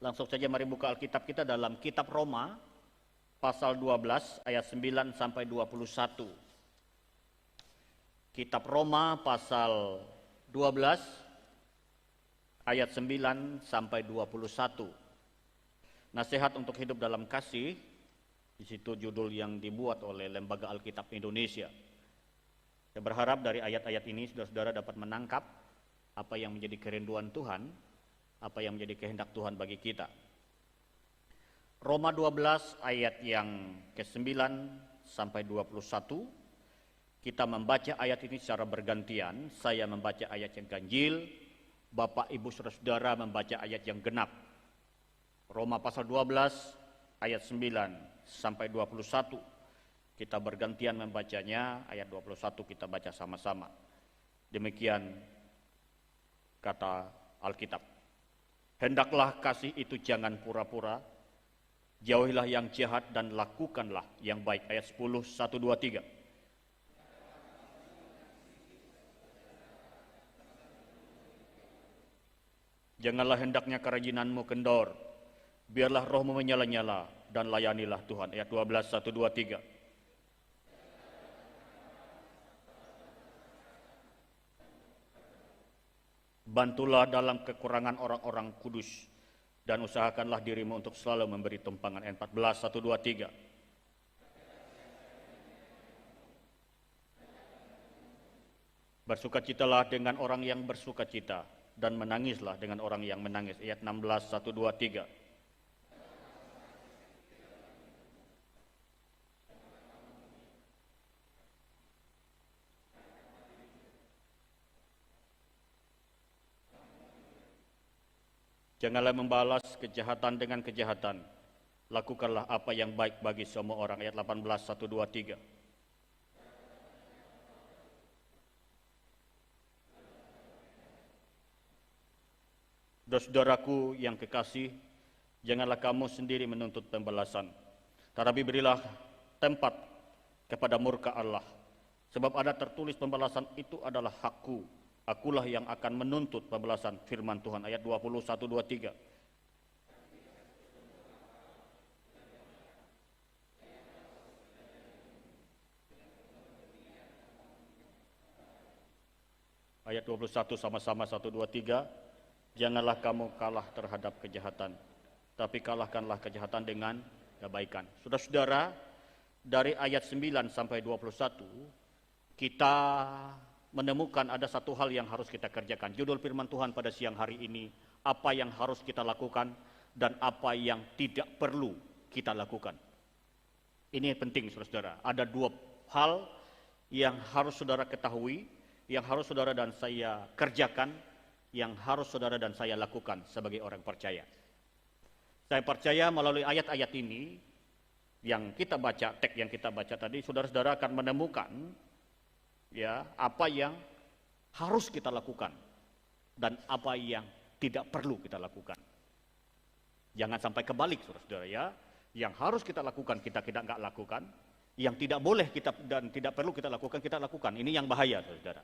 Langsung saja mari buka Alkitab kita dalam kitab Roma pasal 12 ayat 9 sampai 21. Kitab Roma pasal 12 ayat 9 sampai 21. Nasihat untuk hidup dalam kasih, di situ judul yang dibuat oleh Lembaga Alkitab Indonesia. Saya berharap dari ayat-ayat ini saudara-saudara dapat menangkap apa yang menjadi kerinduan Tuhan, apa yang menjadi kehendak Tuhan bagi kita. Roma 12 ayat yang ke-9 sampai 21. Kita membaca ayat ini secara bergantian. Saya membaca ayat yang ganjil, Bapak Ibu saudara-saudara membaca ayat yang genap. Roma pasal 12 ayat 9 sampai 21. Kita bergantian membacanya, ayat 21 kita baca sama-sama. Demikian kata Alkitab. Hendaklah kasih itu jangan pura-pura, jauhilah yang jahat dan lakukanlah yang baik. Ayat 10, 1, 2, 3. Janganlah hendaknya kerajinanmu kendor, biarlah rohmu menyala-nyala dan layanilah Tuhan. Ayat 12, 1, 2, 3. Bantulah dalam kekurangan orang-orang kudus dan usahakanlah dirimu untuk selalu memberi tumpangan. Ayat 14, 1, 2, 3. Bersukacitalah dengan orang yang bersukacita dan menangislah dengan orang yang menangis. Ayat 16, 1, 2, 3. Janganlah membalas kejahatan dengan kejahatan. Lakukanlah apa yang baik bagi semua orang. Ayat 18, 1, 2, 3. Saudaraku yang kekasih, janganlah kamu sendiri menuntut pembalasan, tetapi berilah tempat kepada murka Allah. Sebab ada tertulis pembalasan itu adalah hakku, akulah yang akan menuntut pembalasan, firman Tuhan. Ayat 20, 1, 2, 3. Ayat 21 sama-sama 1, 2, 3. Janganlah kamu kalah terhadap kejahatan, tapi kalahkanlah kejahatan dengan kebaikan. Saudara-saudara, dari ayat 9 sampai 21, kita menemukan ada satu hal yang harus kita kerjakan. Judul firman Tuhan pada siang hari ini, apa yang harus kita lakukan dan apa yang tidak perlu kita lakukan. Ini penting saudara-saudara. Ada dua hal yang harus saudara ketahui, yang harus saudara dan saya kerjakan, yang harus saudara dan saya lakukan sebagai orang percaya. Saya percaya melalui ayat-ayat ini yang kita baca, teks yang kita baca tadi, saudara-saudara akan menemukan ya apa yang harus kita lakukan dan apa yang tidak perlu kita lakukan. Jangan sampai kebalik saudara-saudara ya. Yang harus kita lakukan kita nggak lakukan, yang tidak boleh kita dan tidak perlu kita lakukan. Ini yang bahaya saudara.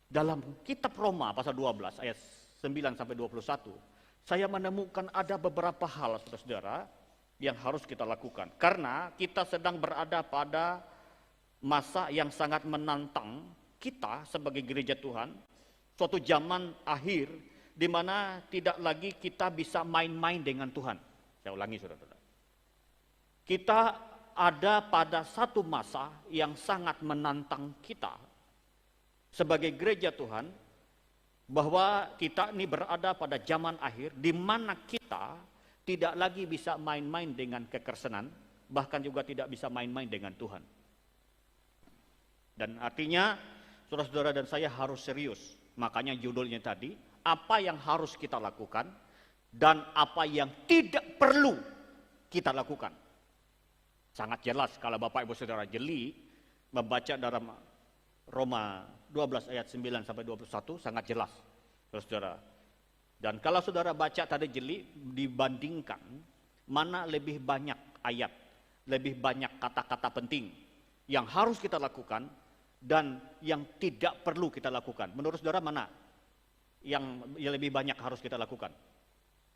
Dalam kitab Roma pasal 12 ayat 9 sampai 21, saya menemukan ada beberapa hal saudara-saudara yang harus kita lakukan. Karena kita sedang berada pada masa yang sangat menantang kita sebagai gereja Tuhan, suatu zaman akhir di mana tidak lagi kita bisa main-main dengan Tuhan. Saya ulangi saudara-saudara. Kita ada pada satu masa yang sangat menantang kita sebagai gereja Tuhan, bahwa kita ini berada pada zaman akhir di mana kita tidak lagi bisa main-main dengan kekersenan, bahkan juga tidak bisa main-main dengan Tuhan. Dan artinya saudara-saudara dan saya harus serius. Makanya judulnya tadi, apa yang harus kita lakukan dan apa yang tidak perlu kita lakukan. Sangat jelas kalau Bapak Ibu Saudara jeli membaca dalam Roma 12 ayat 9 sampai 21 sangat jelas saudara. Dan kalau saudara baca tadi jeli, dibandingkan mana lebih banyak ayat, lebih banyak kata-kata penting yang harus kita lakukan dan yang tidak perlu kita lakukan. Menurut saudara mana yang lebih banyak harus kita lakukan?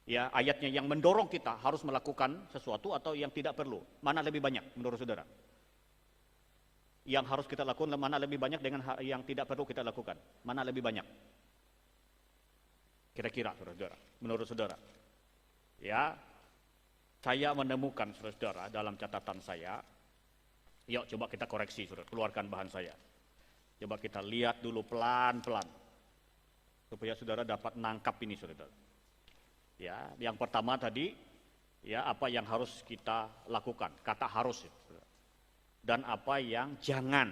Ya, ayatnya yang mendorong kita harus melakukan sesuatu atau yang tidak perlu. Mana lebih banyak menurut saudara? Yang harus kita lakukan mana lebih banyak dengan yang tidak perlu kita lakukan? Mana lebih banyak? Kira-kira saudara, menurut saudara. Ya, saya menemukan saudara dalam catatan saya. Yuk coba kita koreksi saudara, keluarkan bahan saya. Coba kita lihat dulu pelan-pelan. Supaya saudara dapat nangkap ini saudara. Ya, yang pertama tadi, ya apa yang harus kita lakukan, kata harus. Saudara. Dan apa yang jangan,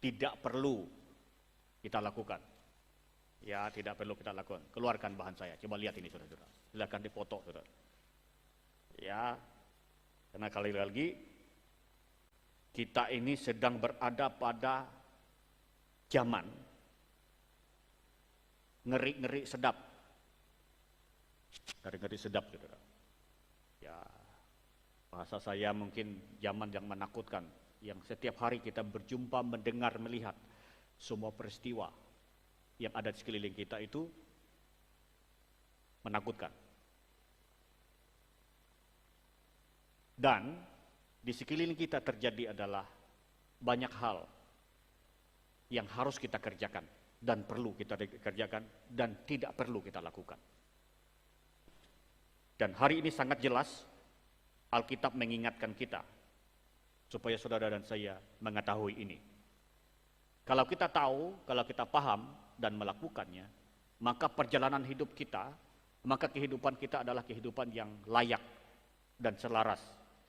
tidak perlu kita lakukan. Ya, tidak perlu kita lakukan. Keluarkan bahan saya. Coba lihat ini saudara. Silakan dipoto saudara. Ya, karena kali lagi kita ini sedang berada pada zaman ngeri-ngeri sedap. Ngeri-ngeri sedap saudara. Ya, bahasa saya mungkin zaman yang menakutkan, yang setiap hari kita berjumpa, mendengar, melihat semua peristiwa yang ada di sekeliling kita itu menakutkan. Dan di sekeliling kita terjadi adalah banyak hal yang harus kita kerjakan dan perlu kita kerjakan dan tidak perlu kita lakukan. Dan hari ini sangat jelas Alkitab mengingatkan kita supaya saudara dan saya mengetahui ini. Kalau kita tahu, kalau kita paham dan melakukannya, maka perjalanan hidup kita, maka kehidupan kita adalah kehidupan yang layak dan selaras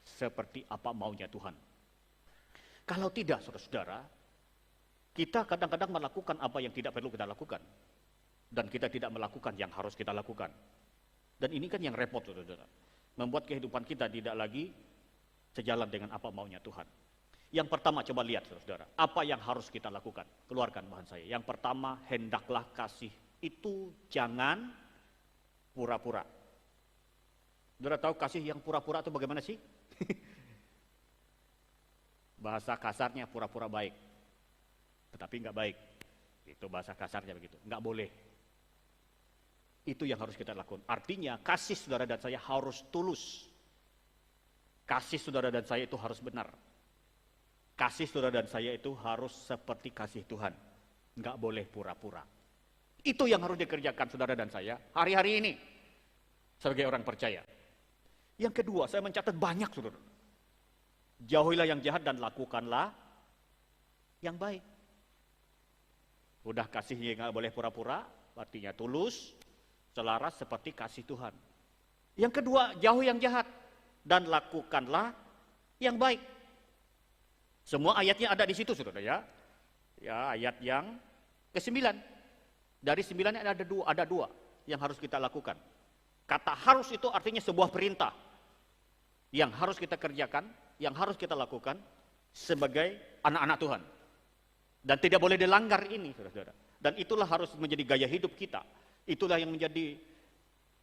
seperti apa maunya Tuhan. Kalau tidak, saudara-saudara, kita kadang-kadang melakukan apa yang tidak perlu kita lakukan. Dan kita tidak melakukan yang harus kita lakukan. Dan ini kan yang repot, saudara-saudara. Membuat kehidupan kita tidak lagi sejalan dengan apa maunya Tuhan. Yang pertama, coba lihat, saudara, apa yang harus kita lakukan? Keluarkan bahan saya. Yang pertama, hendaklah kasih itu jangan pura-pura. Saudara tahu kasih yang pura-pura itu bagaimana sih? Bahasa kasarnya pura-pura baik, tetapi nggak baik. Itu bahasa kasarnya begitu, nggak boleh. Itu yang harus kita lakukan. Artinya kasih saudara dan saya harus tulus. Kasih saudara dan saya itu harus benar. Kasih saudara dan saya itu harus seperti kasih Tuhan. Nggak boleh pura-pura. Itu yang harus dikerjakan saudara dan saya hari-hari ini. Sebagai orang percaya. Yang kedua, saya mencatat banyak saudara. Jauhilah yang jahat dan lakukanlah yang baik. Udah kasihnya nggak boleh pura-pura, artinya tulus, selaras seperti kasih Tuhan. Yang kedua, jauhi yang jahat dan lakukanlah yang baik. Semua ayatnya ada di situ, saudara ya. Ya, ayat yang ke-9. Dari 9 ada dua yang harus kita lakukan. Kata harus itu artinya sebuah perintah yang harus kita kerjakan, yang harus kita lakukan sebagai anak-anak Tuhan. Dan tidak boleh dilanggar ini, saudara-saudara. Dan itulah harus menjadi gaya hidup kita. Itulah yang menjadi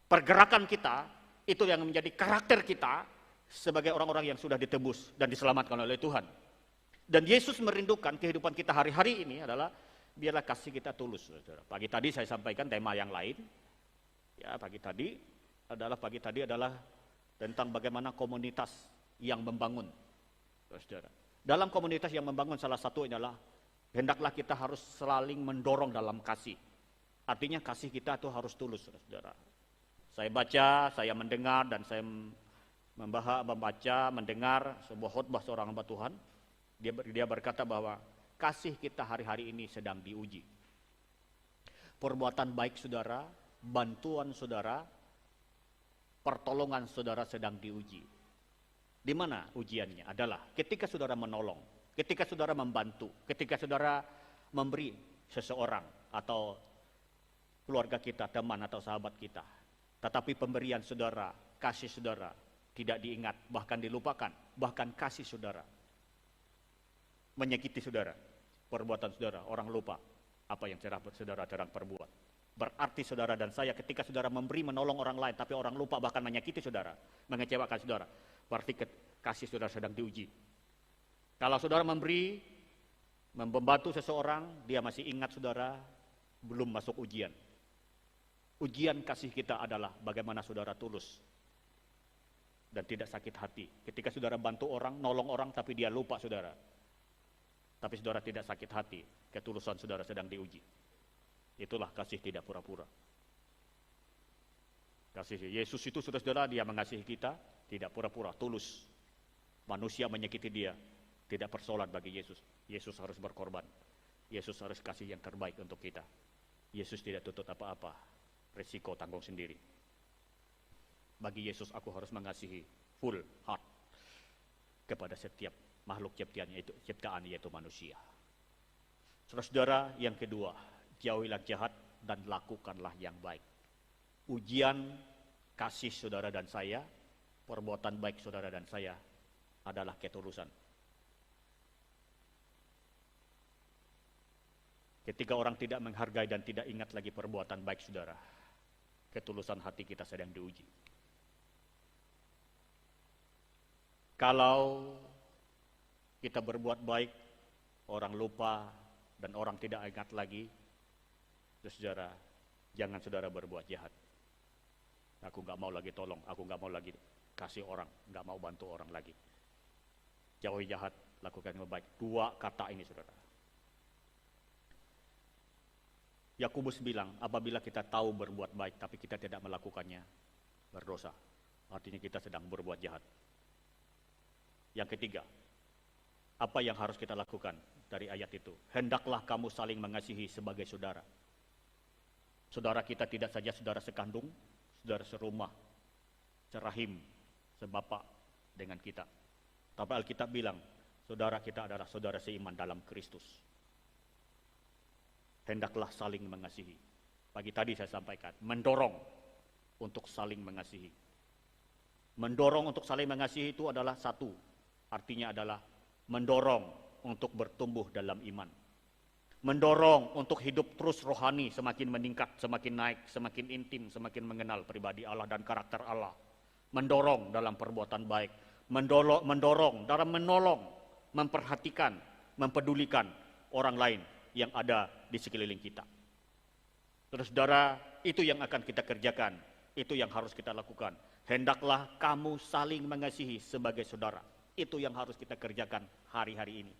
pergerakan kita, itu yang menjadi karakter kita sebagai orang-orang yang sudah ditebus dan diselamatkan oleh Tuhan. Dan Yesus merindukan kehidupan kita hari-hari ini adalah biarlah kasih kita tulus. Saudara. Pagi tadi saya sampaikan tema yang lain. Ya, pagi tadi adalah tentang bagaimana komunitas yang membangun. Saudara. Dalam komunitas yang membangun salah satu adalah hendaklah kita harus saling mendorong dalam kasih. Artinya kasih kita itu harus tulus, saudara. Saya baca, saya mendengar, dan saya membaca, mendengar sebuah khotbah seorang hamba Tuhan. Dia berkata bahwa kasih kita hari-hari ini sedang diuji. Perbuatan baik saudara, bantuan saudara, pertolongan saudara sedang diuji. Di mana ujiannya? Adalah ketika saudara menolong, ketika saudara membantu, ketika saudara memberi seseorang atau keluarga kita, teman atau sahabat kita. Tetapi pemberian saudara, kasih saudara tidak diingat, bahkan dilupakan, bahkan kasih saudara menyakiti saudara, perbuatan saudara, orang lupa apa yang saudara sedang perbuat. Berarti saudara dan saya ketika saudara memberi menolong orang lain, tapi orang lupa bahkan menyakiti saudara, mengecewakan saudara, berarti kasih saudara sedang diuji. Kalau saudara memberi, membantu seseorang, dia masih ingat saudara, belum masuk ujian. Ujian kasih kita adalah bagaimana saudara tulus dan tidak sakit hati. Ketika saudara bantu orang, nolong orang, tapi dia lupa saudara. Tapi saudara tidak sakit hati, ketulusan saudara sedang diuji. Itulah kasih tidak pura-pura. Kasih Yesus itu saudara, dia mengasihi kita, tidak pura-pura, tulus. Manusia menyakiti dia, tidak persoalan bagi Yesus. Yesus harus berkorban. Yesus harus kasih yang terbaik untuk kita. Yesus tidak tuntut apa-apa, resiko tanggung sendiri. Bagi Yesus aku harus mengasihi full heart kepada setiap makhluk ciptaan yaitu manusia. Saudara-saudara, yang kedua, jauhilah jahat dan lakukanlah yang baik. Ujian kasih saudara dan saya, perbuatan baik saudara dan saya adalah ketulusan. Ketika orang tidak menghargai dan tidak ingat lagi perbuatan baik saudara, ketulusan hati kita sedang diuji. Kalau kita berbuat baik, orang lupa dan orang tidak ingat lagi, saudara, jangan saudara berbuat jahat. Aku gak mau lagi tolong, aku gak mau lagi kasih orang, gak mau bantu orang lagi. Jauhi jahat, lakukan yang baik. Dua kata ini saudara. Yakobus bilang, apabila kita tahu berbuat baik tapi kita tidak melakukannya, berdosa. Artinya kita sedang berbuat jahat. Yang ketiga, apa yang harus kita lakukan dari ayat itu? Hendaklah kamu saling mengasihi sebagai saudara. Saudara kita tidak saja saudara sekandung, saudara serumah, serahim, sebapak dengan kita. Tapi Alkitab bilang, saudara kita adalah saudara seiman dalam Kristus. Hendaklah saling mengasihi. Pagi tadi saya sampaikan, mendorong untuk saling mengasihi. Mendorong untuk saling mengasihi itu adalah satu, artinya adalah mendorong untuk bertumbuh dalam iman. Mendorong untuk hidup terus rohani, semakin meningkat, semakin naik, semakin intim, semakin mengenal pribadi Allah dan karakter Allah. Mendorong dalam perbuatan baik, mendorong dalam menolong, memperhatikan, mempedulikan orang lain yang ada di sekeliling kita. Saudara, itu yang akan kita kerjakan, itu yang harus kita lakukan. Hendaklah kamu saling mengasihi sebagai saudara. Itu yang harus kita kerjakan hari-hari ini.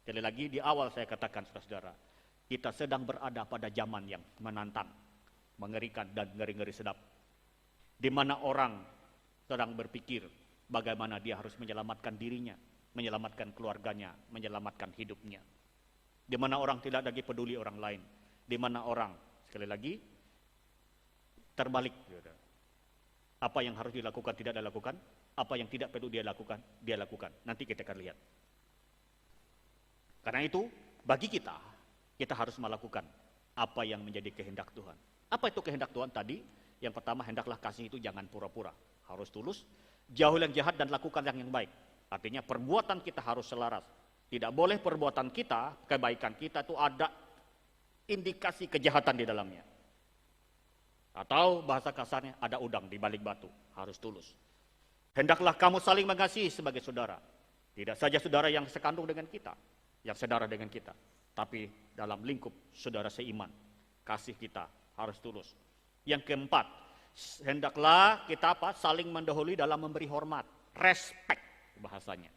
Sekali lagi di awal saya katakan saudara, kita sedang berada pada zaman yang menantang, mengerikan dan ngeri-ngeri sedap. Di mana orang sedang berpikir bagaimana dia harus menyelamatkan dirinya, menyelamatkan keluarganya, menyelamatkan hidupnya. Di mana orang tidak lagi peduli orang lain. Di mana orang, sekali lagi, terbalik. Apa yang harus dilakukan tidak dilakukan, apa yang tidak perlu dia lakukan, dia lakukan. Nanti kita akan lihat. Karena itu, bagi kita harus melakukan apa yang menjadi kehendak Tuhan. Apa itu kehendak Tuhan tadi? Yang pertama, hendaklah kasih itu jangan pura-pura. Harus tulus, jauhi yang jahat dan lakukan yang baik. Artinya perbuatan kita harus selaras. Tidak boleh perbuatan kita, kebaikan kita itu ada indikasi kejahatan di dalamnya. Atau bahasa kasarnya ada udang di balik batu, harus tulus. Hendaklah kamu saling mengasihi sebagai saudara. Tidak saja saudara yang sekandung dengan kita, yang saudara dengan kita, tapi dalam lingkup saudara seiman. Kasih kita harus tulus. Yang keempat, hendaklah kita saling mendahului dalam memberi hormat, respect bahasanya.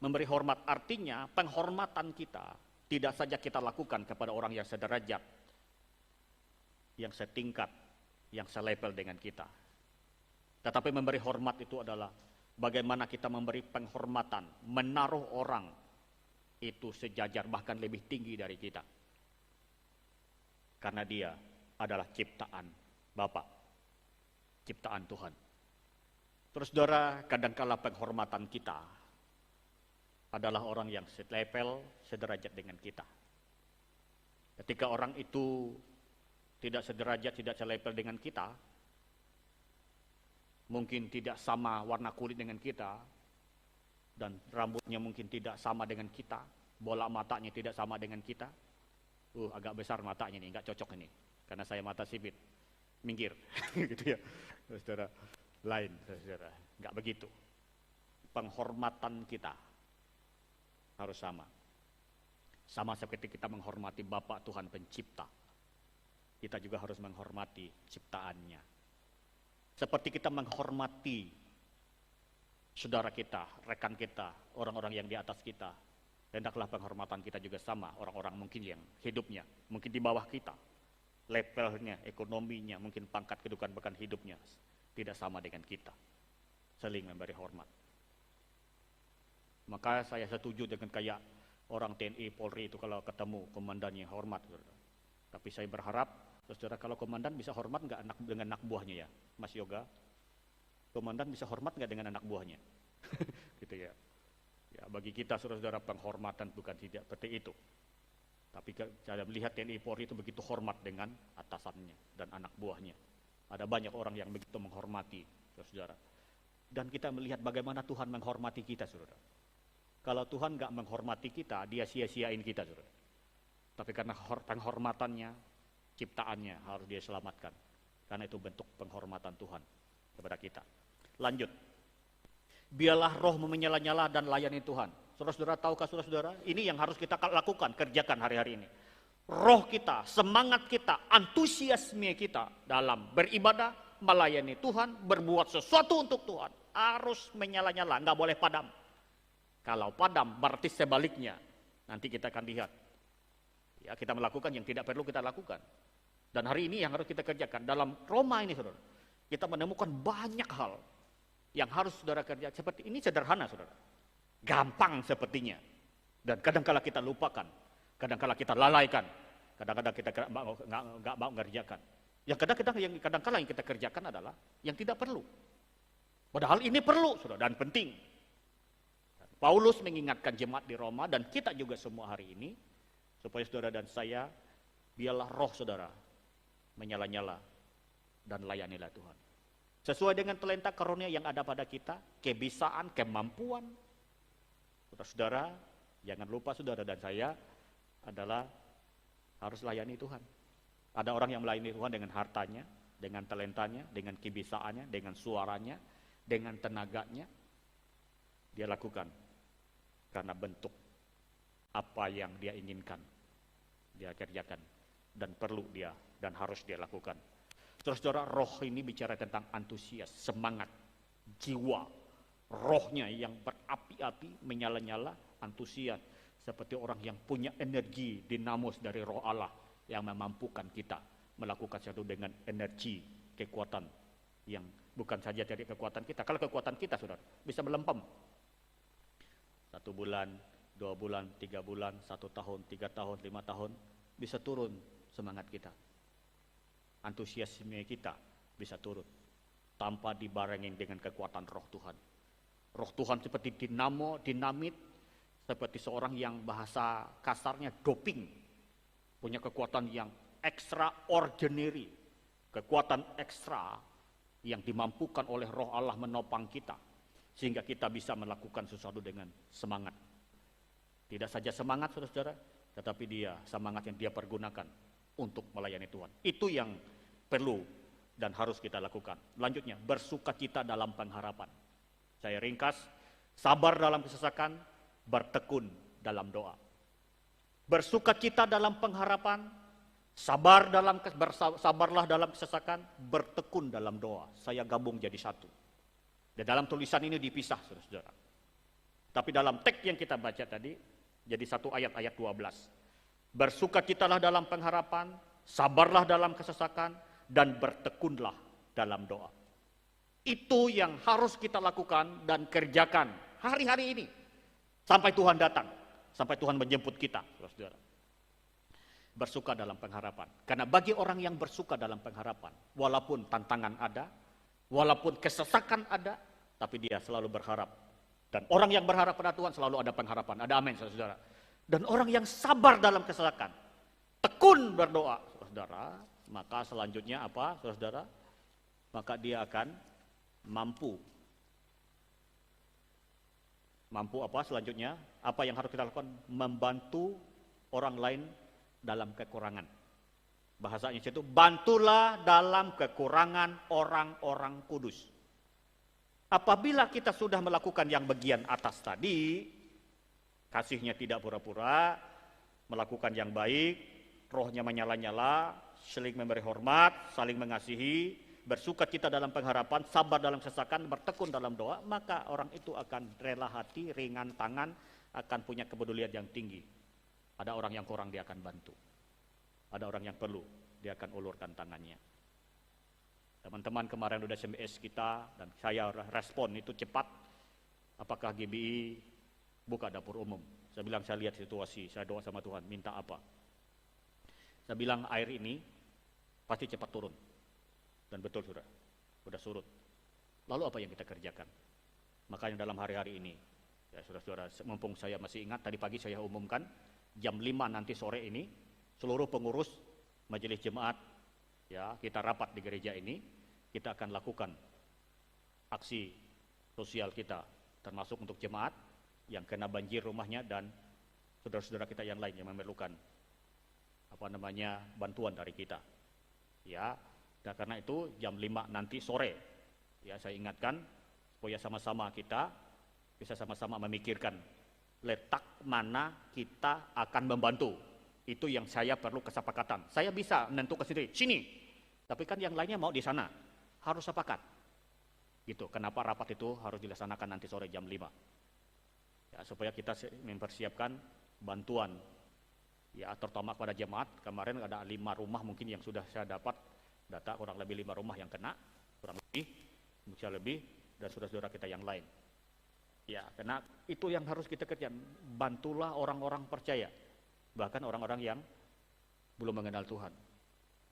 Memberi hormat artinya penghormatan kita tidak saja kita lakukan kepada orang yang sederajat, yang setingkat, yang selevel dengan kita. Tetapi memberi hormat itu adalah bagaimana kita memberi penghormatan, menaruh orang itu sejajar bahkan lebih tinggi dari kita. Karena dia adalah ciptaan Bapa, ciptaan Tuhan. Terus saudara, kadangkala penghormatan kita adalah orang yang selevel, sederajat dengan kita. Ketika orang itu tidak sederajat, tidak selevel dengan kita, mungkin tidak sama warna kulit dengan kita, dan rambutnya mungkin tidak sama dengan kita, bola matanya tidak sama dengan kita. Agak besar matanya nih, nggak cocok ini, karena saya mata sipit, minggir, gitu ya, saudara. Lain, saudara, nggak begitu. Penghormatan kita harus sama. Sama seperti kita menghormati Bapa Tuhan Pencipta. kita juga harus menghormati ciptaannya. Seperti kita menghormati saudara kita, rekan kita, orang-orang yang di atas kita, hendaklah penghormatan kita juga sama orang-orang mungkin yang hidupnya, mungkin di bawah kita, levelnya, ekonominya, mungkin pangkat kedudukan bahkan hidupnya tidak sama dengan kita. Saling memberi hormat. Maka saya setuju dengan kayak orang TNI, Polri itu kalau ketemu komandannya hormat. Tapi saya berharap, saudara, kalau komandan bisa hormat nggak dengan anak buahnya ya, Mas Yoga? Komandan bisa hormat nggak dengan anak buahnya? Gitu ya. Ya, bagi kita saudara, penghormatan bukan tidak seperti itu. Tapi saya melihat TNI Polri itu begitu hormat dengan atasannya dan anak buahnya. Ada banyak orang yang begitu menghormati, saudara. Dan kita melihat bagaimana Tuhan menghormati kita, saudara. Kalau Tuhan nggak menghormati kita, dia sia-siain kita, saudara. Tapi karena penghormatannya, ciptaannya harus dia selamatkan. Karena itu bentuk penghormatan Tuhan kepada kita. Lanjut. Biarlah roh menyala-nyala dan layani Tuhan. Saudara-saudara, tahukah saudara-saudara? Ini yang harus kita lakukan, kerjakan hari-hari ini. Roh kita, semangat kita, antusiasme kita dalam beribadah, melayani Tuhan, berbuat sesuatu untuk Tuhan. Harus menyala-nyala, nggak boleh padam. Kalau padam berarti sebaliknya. Nanti kita akan lihat. Ya, kita melakukan yang tidak perlu kita lakukan. Dan hari ini yang harus kita kerjakan. Dalam Roma ini, saudara, kita menemukan banyak hal yang harus saudara kerja. Seperti ini sederhana, saudara. Gampang sepertinya. Dan kadang-kala kita lupakan. Kadang-kala kita lalaikan. Kadang-kadang kita nggak mau mengerjakan. Yang kadang-kala yang kita kerjakan adalah yang tidak perlu. Padahal ini perlu, saudara, dan penting. Paulus mengingatkan jemaat di Roma dan kita juga semua hari ini, supaya saudara dan saya, biarlah roh saudara menyala-nyala dan layanilah Tuhan. Sesuai dengan talenta karunia yang ada pada kita, kebisaan, kemampuan. Saudara, jangan lupa saudara dan saya adalah harus layani Tuhan. Ada orang yang melayani Tuhan dengan hartanya, dengan talentanya, dengan kebisaannya, dengan suaranya, dengan tenaganya. Dia lakukan karena bentuk apa yang dia inginkan. Dia kerjakan dan perlu dia dan harus dia lakukan. Saudara-saudara, roh ini bicara tentang antusias, semangat, jiwa, rohnya yang berapi-api, menyala-nyala, antusias, seperti orang yang punya energi dinamus dari roh Allah yang memampukan kita melakukan sesuatu dengan energi, kekuatan yang bukan saja dari kekuatan kita. Kalau kekuatan kita, saudara, bisa melempem 1 bulan, 2 bulan, 3 bulan, 1 tahun, 3 tahun, 5 tahun, bisa turun semangat kita. Antusiasme kita bisa turun tanpa dibarengin dengan kekuatan roh Tuhan. Roh Tuhan seperti dinamo, dinamit, seperti seorang yang bahasa kasarnya doping, punya kekuatan yang extraordinary, kekuatan ekstra yang dimampukan oleh roh Allah menopang kita, sehingga kita bisa melakukan sesuatu dengan semangat. Tidak saja semangat, saudara-saudara, tetapi dia semangat yang dia pergunakan untuk melayani Tuhan. Itu yang perlu dan harus kita lakukan. Lanjutnya, bersukacita dalam pengharapan. Saya ringkas, sabar dalam kesesakan, bertekun dalam doa. Bersukacita dalam pengharapan, sabarlah dalam kesesakan, bertekun dalam doa. Saya gabung jadi satu. Dan dalam tulisan ini dipisah, saudara-saudara. Tapi dalam teks yang kita baca tadi, jadi satu ayat 12. Bersukacitalah dalam pengharapan, sabarlah dalam kesesakan, dan bertekunlah dalam doa. Itu yang harus kita lakukan dan kerjakan hari-hari ini. Sampai Tuhan datang, sampai Tuhan menjemput kita, saudara. Bersuka dalam pengharapan. Karena bagi orang yang bersuka dalam pengharapan, walaupun tantangan ada, walaupun kesesakan ada, tapi dia selalu berharap. Dan orang yang berharap pada Tuhan selalu ada pengharapan. Ada amin, saudara. Dan orang yang sabar dalam kesesakan, tekun berdoa, saudara, maka selanjutnya apa, saudara? Maka dia akan mampu apa selanjutnya? Apa yang harus kita lakukan? Membantu orang lain dalam kekurangan. Bahasanya itu, bantulah dalam kekurangan orang-orang kudus. Apabila kita sudah melakukan yang bagian atas tadi, kasihnya tidak pura-pura, melakukan yang baik, rohnya menyala-nyala, saling memberi hormat, saling mengasihi, bersuka cita dalam pengharapan, sabar dalam kesesakan, bertekun dalam doa, maka orang itu akan rela hati, ringan tangan, akan punya kepedulian yang tinggi. Ada orang yang kurang, dia akan bantu. Ada orang yang perlu, dia akan ulurkan tangannya. Teman-teman kemarin udah SMS kita, dan saya respon itu cepat. Apakah GBI buka dapur umum? Saya bilang, saya lihat situasi, saya doa sama Tuhan, minta apa? Saya bilang, air ini pasti cepat turun. Dan betul sudah surut. Lalu apa yang kita kerjakan? Makanya dalam hari-hari ini, ya saudara-saudara, mumpung saya masih ingat, tadi pagi saya umumkan, jam 5 nanti sore ini, seluruh pengurus majelis jemaat, ya kita rapat di gereja ini, kita akan lakukan aksi sosial kita, termasuk untuk jemaat yang kena banjir rumahnya dan saudara-saudara kita yang lain yang memerlukan bantuan dari kita. Ya, dan karena itu jam 5 nanti sore, ya saya ingatkan supaya sama-sama kita bisa sama-sama memikirkan letak mana kita akan membantu. Itu yang saya perlu kesepakatan. Saya bisa menentukan sendiri, sini. Tapi kan yang lainnya mau di sana. Harus sepakat. Gitu. Kenapa rapat itu harus dilaksanakan nanti sore jam 5. Ya, supaya kita mempersiapkan bantuan. Ya, terutama kepada jemaat. Kemarin ada 5 rumah mungkin yang sudah saya dapat data, kurang lebih 5 rumah yang kena, kurang lebih, bisa lebih, dan saudara-saudara kita yang lain. Ya, karena itu yang harus kita kerjakan. Bantulah orang-orang percaya, bahkan orang-orang yang belum mengenal Tuhan.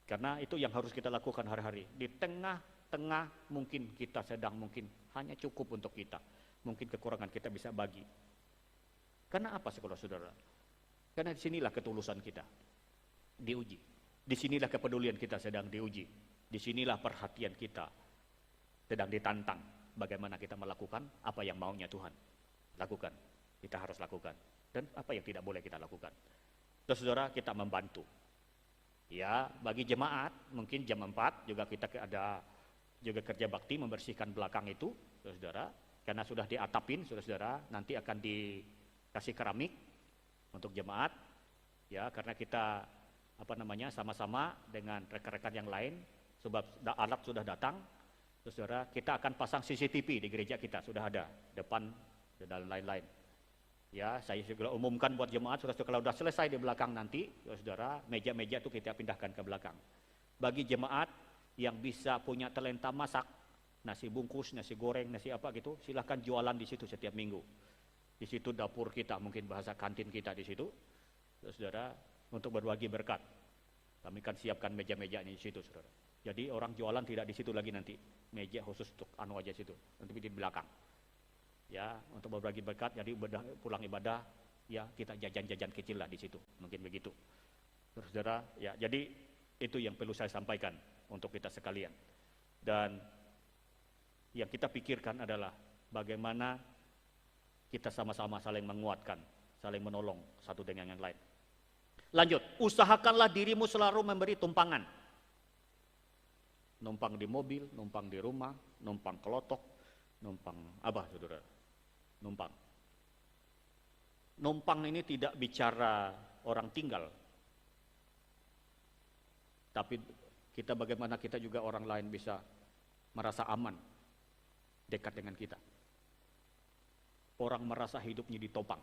Karena itu yang harus kita lakukan hari-hari. Di tengah-tengah mungkin kita sedang mungkin hanya cukup untuk kita. Mungkin kekurangan kita bisa bagi. Karena apa saudara-saudara? Karena disinilah ketulusan kita diuji. Disinilah kepedulian kita sedang diuji. Disinilah perhatian kita sedang ditantang. Bagaimana kita melakukan apa yang maunya Tuhan lakukan. Kita harus lakukan. Dan apa yang tidak boleh kita lakukan. Saudara, kita membantu. Ya, bagi jemaat mungkin jam 4 juga kita ada juga kerja bakti membersihkan belakang itu, saudara. Karena sudah diatapin, saudara, nanti akan dikasih keramik untuk jemaat. Ya, karena kita sama-sama dengan rekan-rekan yang lain, sebab alat sudah datang. Saudara, kita akan pasang CCTV di gereja kita, sudah ada, depan dan lain-lain. Ya, saya juga umumkan buat jemaat, saudara, kalau sudah selesai di belakang nanti, saudara, meja-meja itu kita pindahkan ke belakang. Bagi jemaat yang bisa punya talenta masak, nasi bungkus, nasi goreng, nasi apa gitu, silahkan jualan di situ setiap minggu. Di situ dapur kita, mungkin bahasa kantin kita di situ, saudara, untuk berbagi berkat. Kami kan siapkan meja-meja ini di situ, saudara. Jadi orang jualan tidak di situ lagi nanti, meja khusus untuk aja situ, nanti di belakang. Ya, untuk berbagi berkat, jadi pulang ibadah, ya kita jajan-jajan kecil lah di situ, mungkin begitu. Saudara, ya jadi itu yang perlu saya sampaikan untuk kita sekalian. Dan yang kita pikirkan adalah bagaimana kita sama-sama saling menguatkan, saling menolong satu dengan yang lain. Lanjut, usahakanlah dirimu selalu memberi tumpangan. Numpang di mobil, numpang di rumah, numpang kelotok, numpang apa saudara? Numpang. Numpang ini tidak bicara orang tinggal. Tapi kita bagaimana kita juga orang lain bisa merasa aman dekat dengan kita. Orang merasa hidupnya ditopang,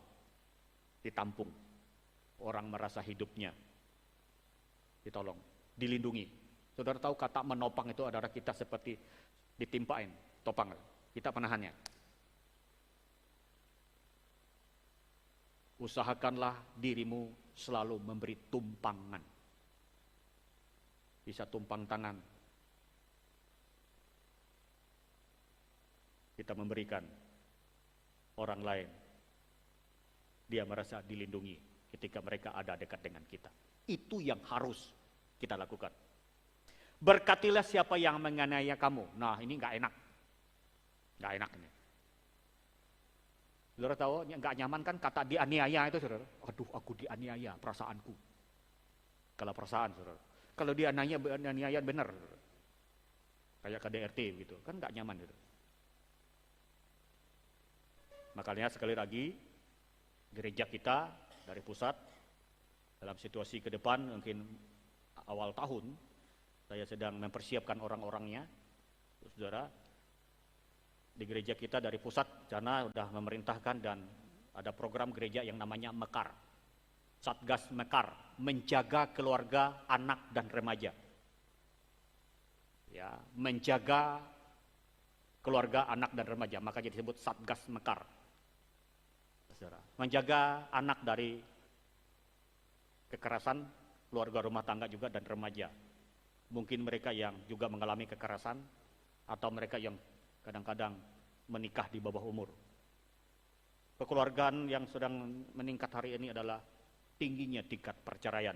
ditampung. Orang merasa hidupnya ditolong, dilindungi. Saudara tahu kata menopang itu adalah kita seperti ditimpain topang, kita penahannya. Usahakanlah dirimu selalu memberi tumpangan. Bisa tumpang tangan. Kita memberikan orang lain. Dia merasa dilindungi ketika mereka ada dekat dengan kita. Itu yang harus kita lakukan. Berkatilah siapa yang menganiaya kamu. Nah, ini nggak enak. Nggak enak ini. Saudara tahu, nggak nyaman kan kata dianiaya itu, saudara. Aduh, aku dianiaya, perasaanku. Kalau perasaan, saudara. Kalau dianiaya benar. Kayak KDRT gitu, kan nggak nyaman gitu. Makanya sekali lagi, gereja kita dari pusat, dalam situasi ke depan mungkin awal tahun, saya sedang mempersiapkan orang-orangnya. Saudara, di gereja kita dari pusat sana sudah memerintahkan dan ada program gereja yang namanya Mekar. Satgas Mekar, menjaga keluarga, anak dan remaja. Ya, menjaga keluarga, anak dan remaja, makanya disebut Satgas Mekar. Saudara, menjaga anak dari kekerasan, keluarga rumah tangga juga dan remaja. Mungkin mereka yang juga mengalami kekerasan atau mereka yang kadang-kadang menikah di bawah umur. Kekeluargaan yang sedang meningkat hari ini adalah tingginya tingkat perceraian.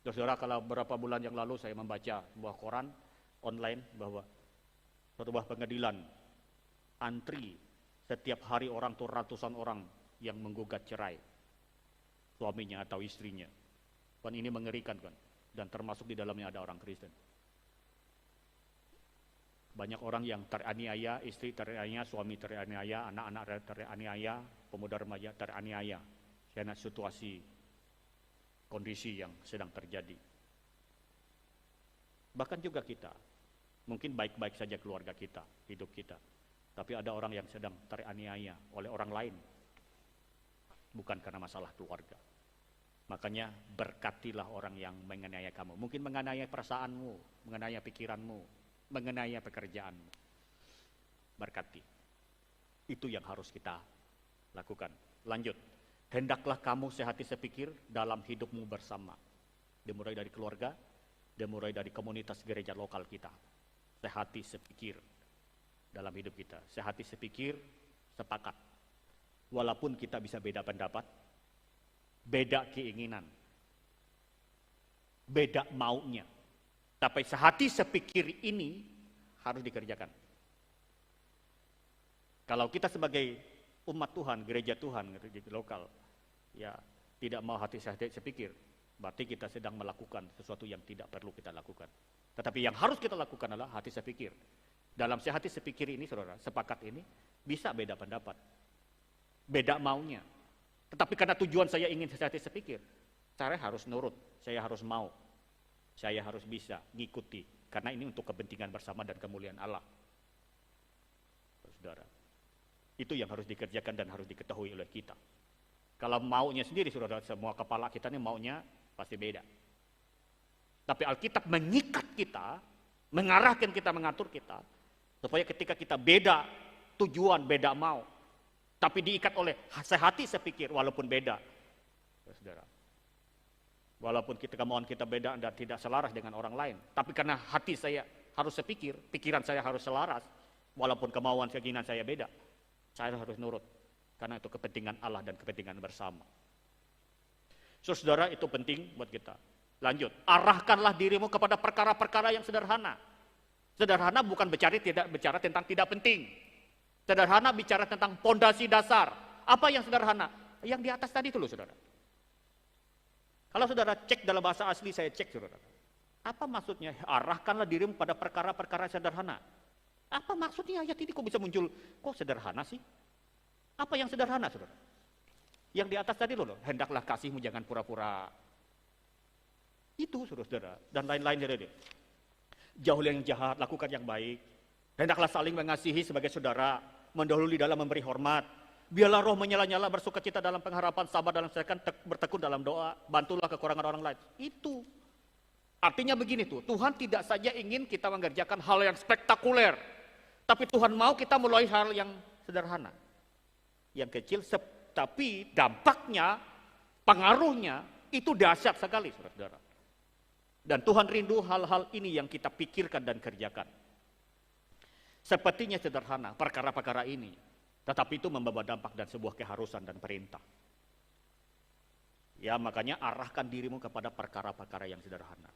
Saudara, kalau beberapa bulan yang lalu saya membaca sebuah koran online bahwa sebuah pengadilan antri setiap hari orang tuh ratusan orang yang menggugat cerai suaminya atau istrinya. Kan ini mengerikan kan, dan termasuk di dalamnya ada orang Kristen. Banyak orang yang teraniaya, istri teraniaya, suami teraniaya, anak-anak teraniaya, pemuda remaja teraniaya. Karena situasi kondisi yang sedang terjadi. Bahkan juga kita, mungkin baik-baik saja keluarga kita, hidup kita, tapi ada orang yang sedang teraniaya oleh orang lain, bukan karena masalah keluarga. Makanya berkatilah orang yang menganiaya kamu. Mungkin menganiaya perasaanmu, menganiaya pikiranmu, menganiaya pekerjaanmu. Berkati. Itu yang harus kita lakukan. Lanjut. Hendaklah kamu sehati sepikir dalam hidupmu bersama. Dimulai dari keluarga, dimulai dari komunitas gereja lokal kita. Sehati sepikir dalam hidup kita. Sehati sepikir, sepakat. Walaupun kita bisa beda pendapat, beda keinginan, beda maunya. Tapi sehati sepikir ini harus dikerjakan. Kalau kita sebagai umat Tuhan, gereja Tuhan, gereja lokal, ya tidak mau hati sepikir, berarti kita sedang melakukan sesuatu yang tidak perlu kita lakukan. Tetapi yang harus kita lakukan adalah hati sepikir. Dalam sehati sepikir ini, saudara, sepakat ini, bisa beda pendapat, beda maunya. Tetapi karena tujuan saya ingin sehati sepikir, saya harus nurut, saya harus mau, saya harus bisa ngikuti, karena ini untuk kepentingan bersama dan kemuliaan Allah. Saudara, itu yang harus dikerjakan dan harus diketahui oleh kita. Kalau maunya sendiri, saudara, semua kepala kita ini maunya pasti beda. Tapi Alkitab mengikat kita, mengarahkan kita, mengatur kita, supaya ketika kita beda tujuan, beda mau, tapi diikat oleh sehati sepikir walaupun beda. Saudara, walaupun kemauan kita beda dan tidak selaras dengan orang lain, tapi karena hati saya harus sepikir, pikiran saya harus selaras, walaupun kemauan keinginan saya beda, saya harus nurut, karena itu kepentingan Allah dan kepentingan bersama. Saudara, itu penting buat kita. Lanjut, arahkanlah dirimu kepada perkara-perkara yang sederhana. Sederhana bukan tidak bicara tentang tidak penting. Sederhana bicara tentang pondasi dasar. Apa yang sederhana? Yang di atas tadi itu loh, saudara. Kalau saudara cek dalam bahasa asli, saya cek, saudara. Apa maksudnya? Arahkanlah dirimu pada perkara-perkara sederhana. Apa maksudnya ayat ini kok bisa muncul? Kok sederhana sih? Apa yang sederhana, saudara? Yang di atas tadi loh, hendaklah kasihmu jangan pura-pura. Itu, saudara. Dan lain-lain, saudara. Jauhi yang jahat, lakukan yang baik. Hendaklah saling mengasihi sebagai saudara, mendahului dalam memberi hormat. Biarlah roh menyala-nyala, bersukacita dalam pengharapan, sabar dalam kesedihan, bertekun dalam doa, bantulah kekurangan orang lain. Itu. Artinya begini tuh, Tuhan tidak saja ingin kita mengerjakan hal yang spektakuler, tapi Tuhan mau kita mulai hal yang sederhana, yang kecil, tapi dampaknya, pengaruhnya itu dahsyat sekali, saudara. Dan Tuhan rindu hal-hal ini yang kita pikirkan dan kerjakan. Sepertinya sederhana perkara-perkara ini, tetapi itu membawa dampak dan sebuah keharusan dan perintah. Ya, makanya arahkan dirimu kepada perkara-perkara yang sederhana.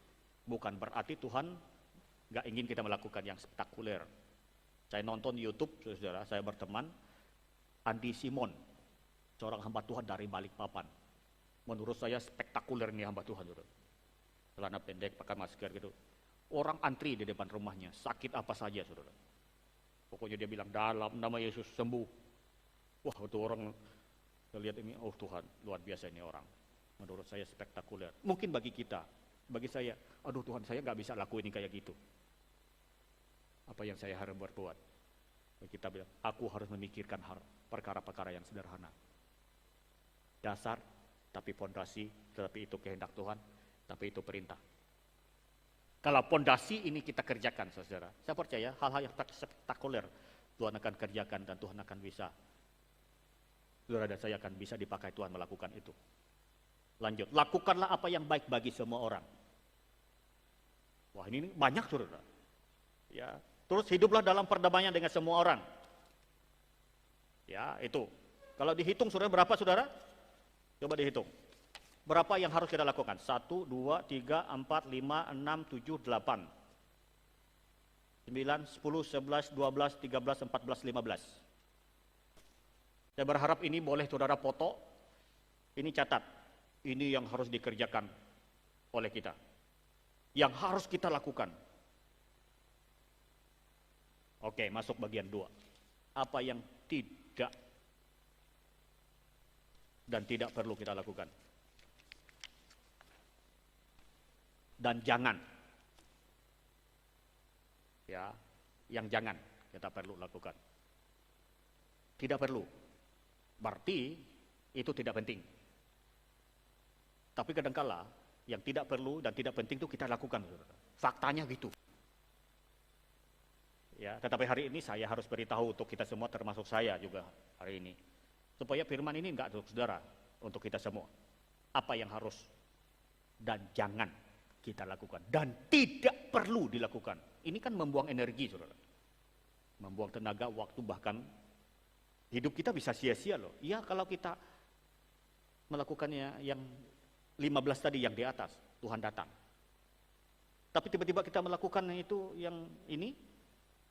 Bukan berarti Tuhan gak ingin kita melakukan yang spektakuler. Saya nonton YouTube, saudara, saya berteman Andi Simon, seorang hamba Tuhan dari Balikpapan. Menurut saya spektakuler nih hamba Tuhan, saudara. Celana pendek, pakai masker gitu. Orang antri di depan rumahnya, sakit apa saja, saudara. Pokoknya dia bilang, dalam nama Yesus sembuh. Wah, itu orang, saya lihat ini, oh Tuhan, luar biasa ini orang. Menurut saya spektakuler. Mungkin bagi kita, bagi saya, aduh Tuhan, saya nggak bisa lakuin ini kayak gitu. Apa yang saya harus berbuat? Kita bilang, aku harus memikirkan perkara-perkara yang sederhana. Dasar, tapi fondasi, tetapi itu kehendak Tuhan, tapi itu perintah. Kalau fondasi ini kita kerjakan, saudara, saya percaya hal-hal yang spektakuler Tuhan akan kerjakan dan Tuhan akan bisa. Saudara dan saya akan bisa dipakai Tuhan melakukan itu. Lanjut, lakukanlah apa yang baik bagi semua orang. Wah, ini banyak, saudara. Ya, terus hiduplah dalam perdamaian dengan semua orang. Ya, itu. Kalau dihitung, saudara, berapa, saudara? Coba dihitung. Berapa yang harus kita lakukan? 1, 2, 3, 4, 5, 6, 7, 8. 9, 10, 11, 12, 13, 14, 15. Saya berharap ini boleh saudara foto. Ini catat. Ini yang harus dikerjakan oleh kita. Yang harus kita lakukan. Oke, masuk bagian 2. Apa yang tidak dan tidak perlu kita lakukan. Dan jangan. Ya, yang jangan kita perlu lakukan. Tidak perlu. Berarti itu tidak penting. Tapi kadangkala yang tidak perlu dan tidak penting itu kita lakukan. Faktanya gitu. Ya, tetapi hari ini saya harus beritahu untuk kita semua, termasuk saya juga hari ini, supaya firman ini enggak untuk saudara, untuk kita semua. Apa yang harus dan jangan kita lakukan dan tidak perlu dilakukan. Ini kan membuang energi, saudara. Membuang tenaga, waktu, bahkan hidup kita bisa sia-sia loh. Ya, kalau kita melakukannya yang 15 tadi yang di atas, Tuhan datang. Tapi tiba-tiba kita melakukan itu yang ini,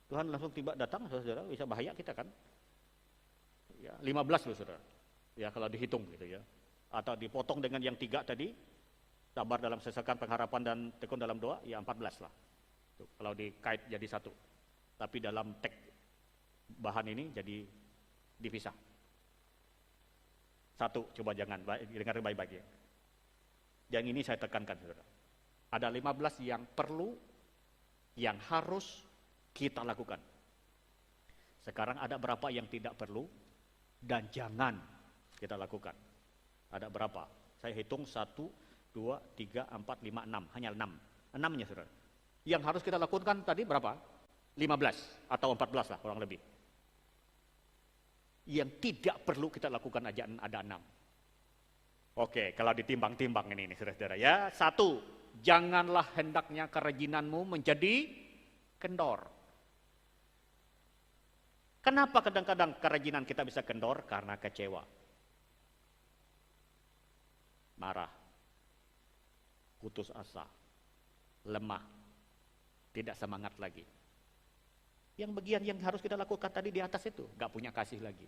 Tuhan langsung tiba datang, saudara, bisa bahaya kita kan. Ya, 15 loh, saudara. Ya, kalau dihitung gitu ya. Atau dipotong dengan yang 3 tadi, sabar dalam sesakan, pengharapan dan tekun dalam doa, ya 14 lah. Tuh, kalau dikait jadi 1. Tapi dalam teks bahan ini jadi dipisah. 1, coba jangan, dengar baik-baik ya. Yang ini saya tekankan, saudara. Ada 15 yang perlu, yang harus kita lakukan. Sekarang ada berapa yang tidak perlu dan jangan kita lakukan. Ada berapa? Saya hitung 1, 2, 3, 4, 5, 6. Hanya 6. 6-nya, saudara. Yang harus kita lakukan tadi berapa? 15 atau 14 lah kurang lebih. Yang tidak perlu kita lakukan aja ada 6. Oke, kalau ditimbang-timbang ini saudara-saudara ya. 1, janganlah hendaknya kerajinanmu menjadi kendor. Kenapa kadang-kadang kerajinan kita bisa kendor? Karena kecewa. Marah. Putus asa. Lemah. Tidak semangat lagi. Yang bagian yang harus kita lakukan tadi di atas itu, gak punya kasih lagi.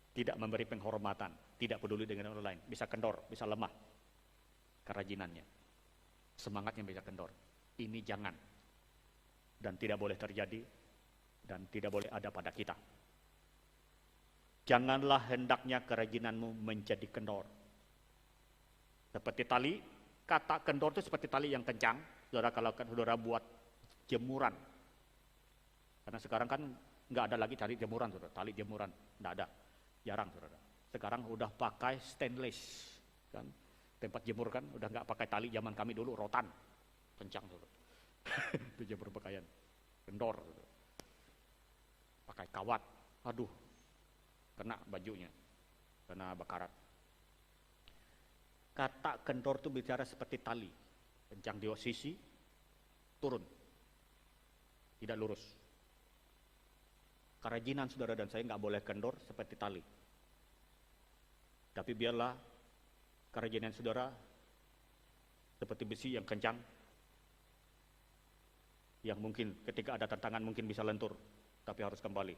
Tidak memberi penghormatan, tidak peduli dengan orang lain, bisa kendor, bisa lemah kerajinannya. Semangatnya bisa kendor. Ini jangan. Dan tidak boleh terjadi dan tidak boleh ada pada kita. Janganlah hendaknya kerajinanmu menjadi kendor. Seperti tali, kata kendor itu seperti tali yang kencang. Saudara, kalau saudara buat jemuran, karena sekarang kan nggak ada lagi tali jemuran, saudara. Tali jemuran nggak ada, jarang, saudara. Sekarang udah pakai stainless, kan? Tempat jemur kan udah nggak pakai tali. Zaman kami dulu rotan, kencang, saudara. Itu jemur pakaian, kendor, saudara. Pakai kawat, aduh, kena bajunya, kena bakaran. Kata kendor itu bicara seperti tali, kencang di sisi, turun, tidak lurus. Kerajinan saudara dan saya nggak boleh kendor seperti tali. Tapi biarlah kerajinan saudara seperti besi yang kencang, yang mungkin ketika ada tantangan mungkin bisa lentur, tapi harus kembali.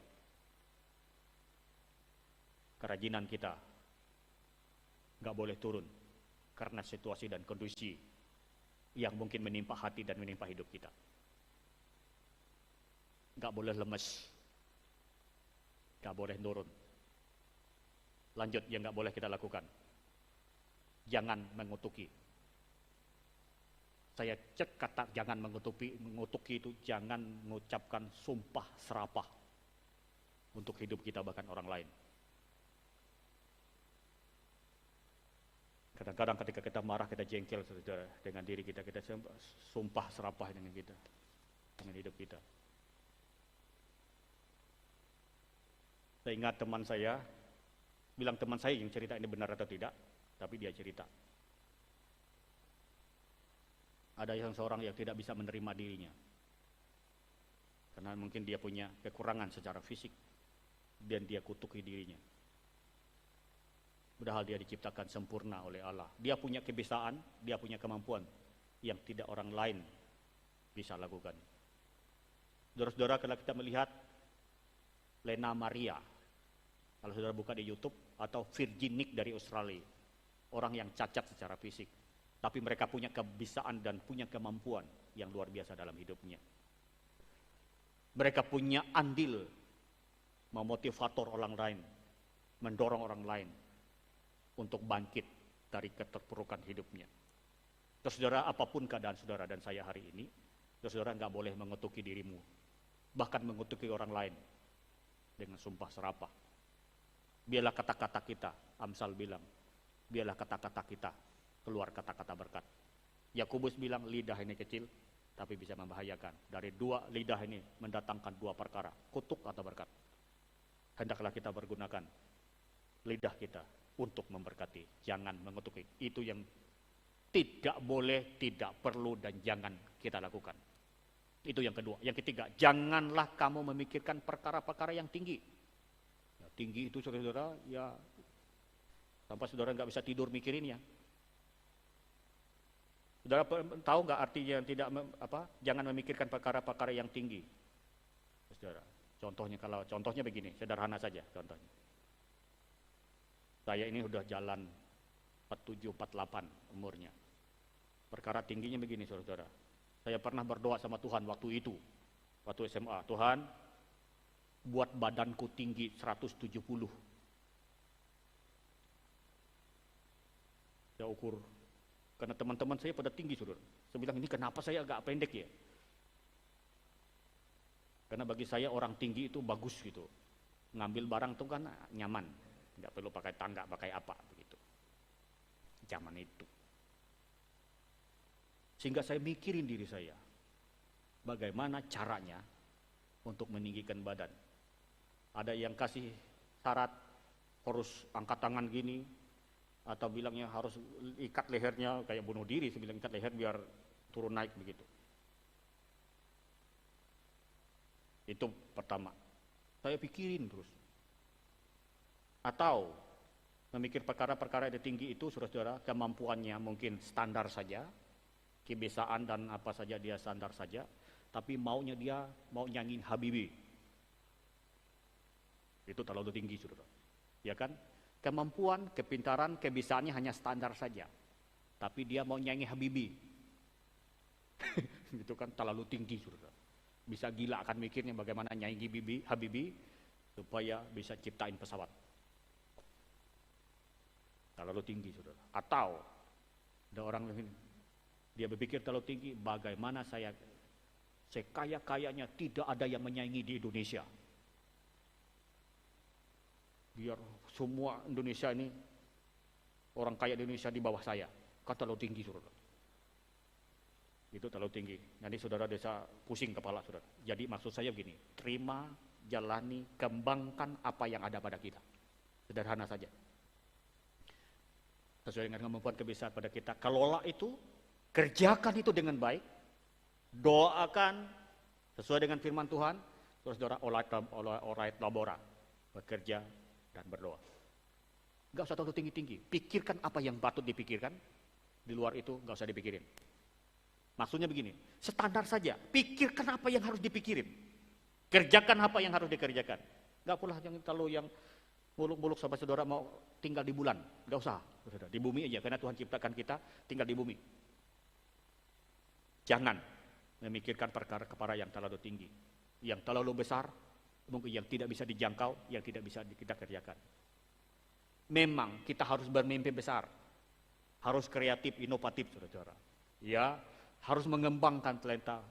Kerajinan kita nggak boleh turun karena situasi dan kondisi yang mungkin menimpa hati dan menimpa hidup kita. Nggak boleh lemes. Gak boleh turun. Lanjut, yang gak boleh kita lakukan. Jangan mengutuki. Saya cek kata jangan mengutuki itu, jangan mengucapkan sumpah serapah untuk hidup kita bahkan orang lain. Kadang-kadang ketika kita marah, kita jengkel saudara dengan diri kita, kita sumpah serapah dengan kita, dengan hidup kita. Saya ingat teman saya, bilang teman saya yang cerita ini benar atau tidak, tapi dia cerita. Ada yang seorang yang tidak bisa menerima dirinya, karena mungkin dia punya kekurangan secara fisik, dan dia kutuki dirinya. Padahal dia diciptakan sempurna oleh Allah. Dia punya kebiasaan, dia punya kemampuan yang tidak orang lain bisa lakukan. Saudara-saudara, kalau kita melihat Lena Maria, kalau saudara buka di YouTube, atau Virgin Nick dari Australia, orang yang cacat secara fisik, tapi mereka punya kebiasaan dan punya kemampuan yang luar biasa dalam hidupnya. Mereka punya andil memotivator orang lain, mendorong orang lain untuk bangkit dari keterpurukan hidupnya. Saudara, apapun keadaan saudara dan saya hari ini, saudara nggak boleh mengutuki dirimu, bahkan mengutuki orang lain dengan sumpah serapah. Biarlah kata-kata kita, Amsal bilang, biarlah kata-kata kita keluar kata-kata berkat. Yakobus bilang lidah ini kecil tapi bisa membahayakan. Dari dua lidah ini mendatangkan dua perkara, kutuk atau berkat. Hendaklah kita pergunakan lidah kita untuk memberkati, jangan mengutuki. Itu yang tidak boleh, tidak perlu, dan jangan kita lakukan. Itu yang kedua. Yang ketiga, janganlah kamu memikirkan perkara-perkara yang tinggi. Ya, tinggi itu saudara, ya sampai saudara nggak bisa tidur mikirinnya. Saudara tahu nggak artinya tidak jangan memikirkan perkara-perkara yang tinggi. Saudara, contohnya begini, sederhana saja contohnya. Saya ini udah jalan 47, 48 umurnya. Perkara tingginya begini saudara. Saya pernah berdoa sama Tuhan waktu itu, waktu SMA. Tuhan, buat badanku tinggi 170. Saya ukur, karena teman-teman saya pada tinggi saudara. Saya bilang, ini kenapa saya agak pendek ya? Karena bagi saya orang tinggi itu bagus gitu. Ngambil barang itu kan nyaman. Nggak perlu pakai tangga, pakai apa begitu. Zaman itu. Sehingga saya mikirin diri saya, bagaimana caranya untuk meninggikan badan. Ada yang kasih syarat harus angkat tangan gini, atau bilangnya harus ikat lehernya kayak bunuh diri, saya bilang ikat leher biar turun naik begitu. Itu pertama. Saya pikirin terus. Atau memikir perkara-perkara yang tinggi itu, saudara-saudara, kemampuannya mungkin standar saja, kebiasaan dan apa saja dia standar saja, tapi maunya dia mau nyanyiin Habibi. Itu terlalu tinggi, saudara. Ya kan? Kemampuan, kepintaran, kebiasaannya hanya standar saja, tapi dia mau nyanyi Habibi. Itu kan terlalu tinggi, saudara. Bisa gila akan mikirnya bagaimana nyanyi Habibi supaya bisa ciptain pesawat. Terlalu tinggi, saudara. Atau ada orang lain, dia berpikir terlalu tinggi, bagaimana saya sekaya-kayanya tidak ada yang menyaingi di Indonesia. Biar semua Indonesia ini, orang kaya di Indonesia di bawah saya. Kan terlalu tinggi, saudara. Itu terlalu tinggi. Nanti saudara desa pusing kepala, saudara. Jadi maksud saya begini, terima, jalani, kembangkan apa yang ada pada kita. Sederhana saja. Sesuai dengan kemampuan kebiasaan pada kita, kelola itu, kerjakan itu dengan baik, doakan sesuai dengan firman Tuhan, terus saudara orait labora, bekerja dan berdoa. Gak usah terlalu tinggi-tinggi, pikirkan apa yang patut dipikirkan, di luar itu gak usah dipikirin. Maksudnya begini, standar saja, pikirkan apa yang harus dipikirin, kerjakan apa yang harus dikerjakan. Gak pula yang terlalu yang muluk-muluk sampai saudara mau tinggal di bulan, gak usah, saudara, di bumi aja, karena Tuhan ciptakan kita tinggal di bumi. Jangan memikirkan perkara-perkara yang terlalu tinggi, yang terlalu besar, mungkin yang tidak bisa dijangkau, yang tidak bisa kita kerjakan. Memang kita harus bermimpi besar, harus kreatif, inovatif, saudara. Ya, harus mengembangkan talenta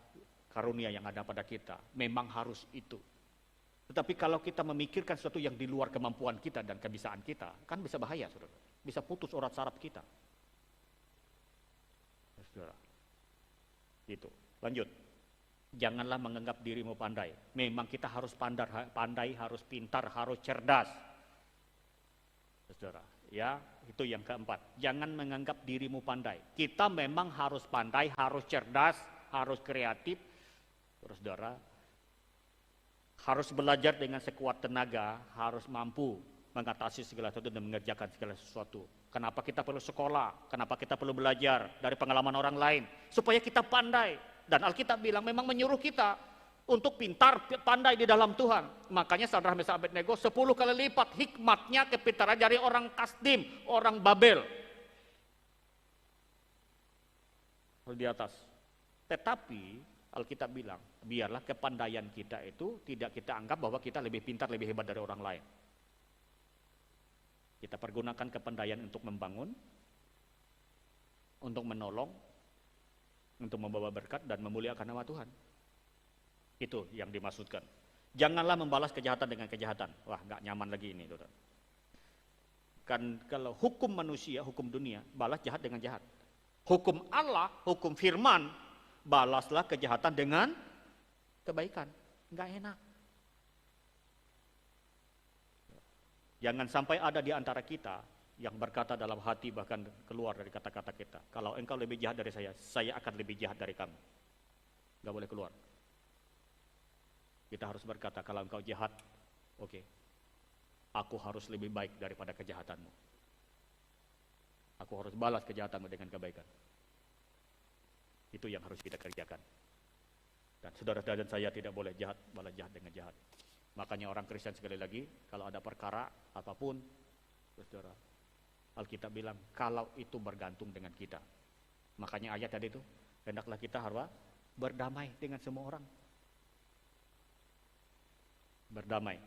karunia yang ada pada kita. Memang harus itu. Tetapi kalau kita memikirkan sesuatu yang di luar kemampuan kita dan kebisaan kita, kan bisa bahaya, saudara. Bisa putus urat saraf kita. Saudara. Gitu. Lanjut. Janganlah menganggap dirimu pandai. Memang kita harus pandai, harus pintar, harus cerdas. Saudara, ya, itu yang keempat. Jangan menganggap dirimu pandai. Kita memang harus pandai, harus cerdas, harus kreatif. Saudara, harus belajar dengan sekuat tenaga, harus mampu mengatasi segala sesuatu dan mengerjakan segala sesuatu. Kenapa kita perlu sekolah? Kenapa kita perlu belajar dari pengalaman orang lain? Supaya kita pandai. Dan Alkitab bilang memang menyuruh kita untuk pintar, pandai di dalam Tuhan. Makanya Sadrah, Mesak, Abednego 10 kali lipat hikmatnya, kepintaran dari orang Kasdim, orang Babel. Di atas. Tetapi Alkitab bilang, biarlah kepandaian kita itu tidak kita anggap bahwa kita lebih pintar, lebih hebat dari orang lain. Kita pergunakan kepandaian untuk membangun, untuk menolong, untuk membawa berkat dan memuliakan nama Tuhan. Itu yang dimaksudkan. Janganlah membalas kejahatan dengan kejahatan. Wah, nggak nyaman lagi ini, saudara. Kan kalau hukum manusia, hukum dunia, balas jahat dengan jahat. Hukum Allah, hukum firman, balaslah kejahatan dengan kebaikan. Nggak enak. Jangan sampai ada di antara kita yang berkata dalam hati bahkan keluar dari kata-kata kita, kalau engkau lebih jahat dari saya akan lebih jahat dari kamu. Gak boleh keluar. Kita harus berkata, kalau engkau jahat, oke, aku harus lebih baik daripada kejahatanmu. Aku harus balas kejahatanmu dengan kebaikan. Itu yang harus kita kerjakan. Dan saudara-saudara dan saya tidak boleh jahat, balas jahat dengan jahat. Makanya orang Kristen sekali lagi, kalau ada perkara apapun, saudara, Alkitab bilang, kalau itu bergantung dengan kita. Makanya ayat tadi itu, hendaklah kita harus berdamai dengan semua orang. Berdamai.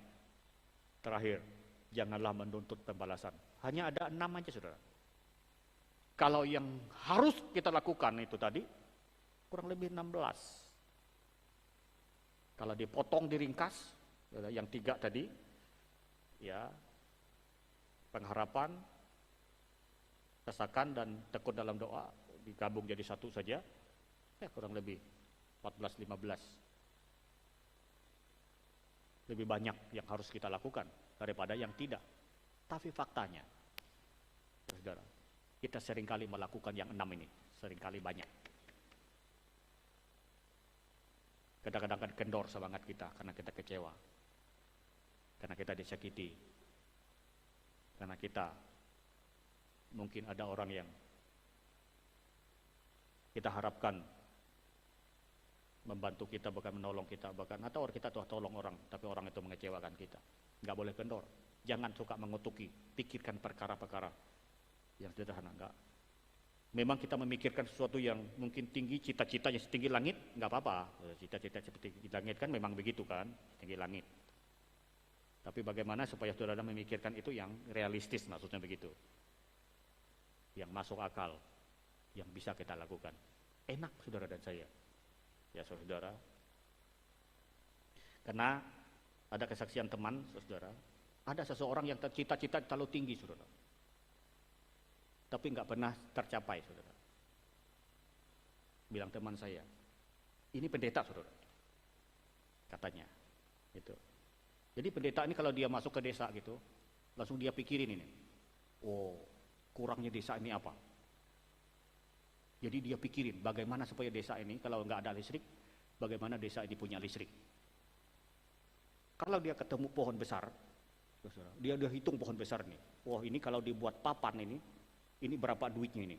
Terakhir, janganlah menuntut pembalasan. Hanya ada 6 aja, saudara. Kalau yang harus kita lakukan itu tadi, kurang lebih 16. Kalau dipotong, diringkas, yang 3 tadi, ya, pengharapan, kesakan dan tekun dalam doa digabung jadi satu saja, ya kurang lebih 14-15. Lebih banyak yang harus kita lakukan daripada yang tidak. Tapi faktanya, saudara, kita seringkali melakukan yang 6 ini, seringkali banyak. Kadang-kadang kan kendor semangat kita karena kita kecewa, karena kita disakiti, karena kita mungkin ada orang yang kita harapkan membantu kita, bahkan menolong kita, bahkan atau kita tuh tolong orang, tapi orang itu mengecewakan kita. Nggak boleh kendor. Jangan suka mengutuki. Pikirkan perkara-perkara yang sederhana. Enggak. Memang kita memikirkan sesuatu yang mungkin tinggi, cita-citanya setinggi langit, nggak apa-apa. Cita-cita seperti langit kan memang begitu kan, tinggi langit. Tapi bagaimana supaya saudara memikirkan itu yang realistis, maksudnya begitu. Yang masuk akal, yang bisa kita lakukan. Enak saudara dan saya. Ya saudara. Karena ada kesaksian teman, saudara. Ada seseorang yang cita-cita terlalu tinggi, saudara. Tapi nggak pernah tercapai, saudara. Bilang teman saya, ini pendeta, saudara. Katanya, gitu. Jadi pendeta ini kalau dia masuk ke desa gitu, langsung dia pikirin ini. Oh, kurangnya desa ini apa? Jadi dia pikirin bagaimana supaya desa ini kalau nggak ada listrik, bagaimana desa ini punya listrik. Kalau dia ketemu pohon besar, dia udah hitung pohon besar nih. Wah, ini kalau dibuat papan ini berapa duitnya ini?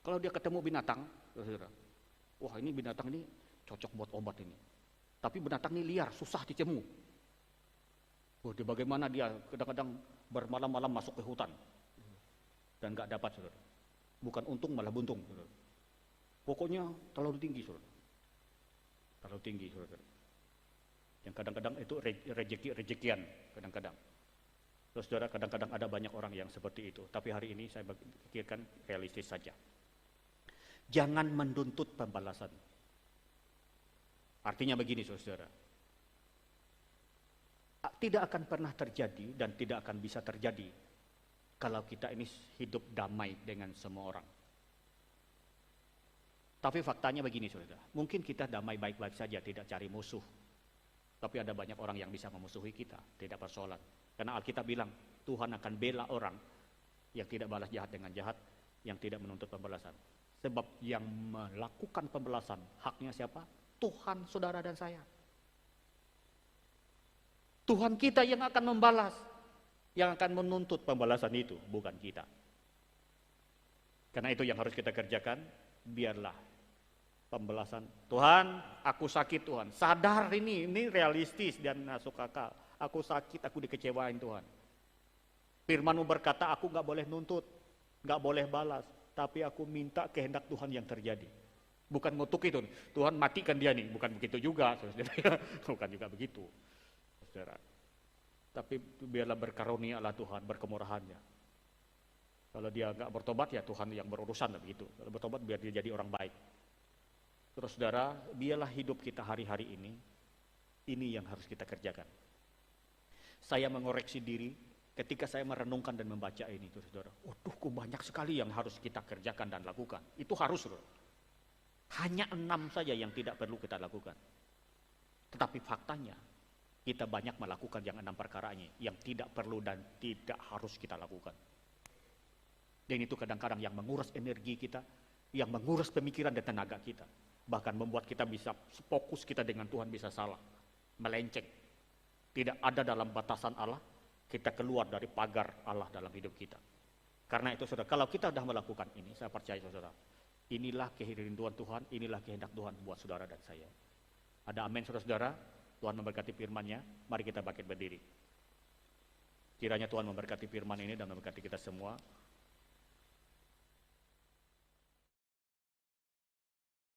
Kalau dia ketemu binatang, wah ini binatang ini cocok buat obat ini. Tapi binatang ini liar, susah dicemu. Wah, bagaimana dia kadang-kadang bermalam-malam masuk ke hutan dan nggak dapat, saudara. Bukan untung malah buntung, saudara. Pokoknya terlalu tinggi, saudara. Terlalu tinggi, saudara. Yang kadang-kadang itu rejekian, kadang-kadang. Terus saudara, kadang-kadang ada banyak orang yang seperti itu. Tapi hari ini saya pikirkan realistis saja. Jangan menuntut pembalasan. Artinya begini saudara, tidak akan pernah terjadi dan tidak akan bisa terjadi kalau kita ini hidup damai dengan semua orang. Tapi faktanya begini saudara, mungkin kita damai baik-baik saja, tidak cari musuh. Tapi ada banyak orang yang bisa memusuhi kita, tidak persoalan. Karena Alkitab bilang, Tuhan akan bela orang yang tidak balas jahat dengan jahat, yang tidak menuntut pembalasan. Sebab yang melakukan pembalasan, haknya siapa? Tuhan, saudara dan saya. Tuhan kita yang akan membalas, yang akan menuntut pembalasan itu, bukan kita. Karena itu yang harus kita kerjakan, biarlah pembalasan. Tuhan, aku sakit Tuhan. Sadar ini realistis dan masuk akal. Aku sakit, aku dikecewain Tuhan. Firman-Mu berkata, aku gak boleh nuntut, gak boleh balas. Tapi aku minta kehendak Tuhan yang terjadi. Bukan ngutuk itu, Tuhan matikan dia nih. Bukan begitu juga, saudara. Bukan juga begitu, saudara. Tapi biarlah berkarunia Allah Tuhan, berkemurahannya. Kalau dia gak bertobat, ya Tuhan yang berurusan begitu. Kalau bertobat, biar dia jadi orang baik. Terus saudara, biarlah hidup kita hari-hari ini yang harus kita kerjakan. Saya mengoreksi diri ketika saya merenungkan dan membaca ini, saudara. Waduh, kok banyak sekali yang harus kita kerjakan dan lakukan. Itu harus, saudara. Hanya 6 saja yang tidak perlu kita lakukan. Tetapi faktanya, kita banyak melakukan yang 6 perkaranya, yang tidak perlu dan tidak harus kita lakukan. Dan itu kadang-kadang yang menguras energi kita, yang menguras pemikiran dan tenaga kita. Bahkan membuat kita bisa, fokus kita dengan Tuhan bisa salah, melenceng. Tidak ada dalam batasan Allah, kita keluar dari pagar Allah dalam hidup kita. Karena itu saudara, kalau kita sudah melakukan ini, saya percaya saudara, inilah kerinduan Tuhan, inilah kehendak Tuhan buat saudara dan saya. Ada amin saudara-saudara, Tuhan memberkati firman-Nya, mari kita bangkit berdiri. Kiranya Tuhan memberkati firman ini dan memberkati kita semua.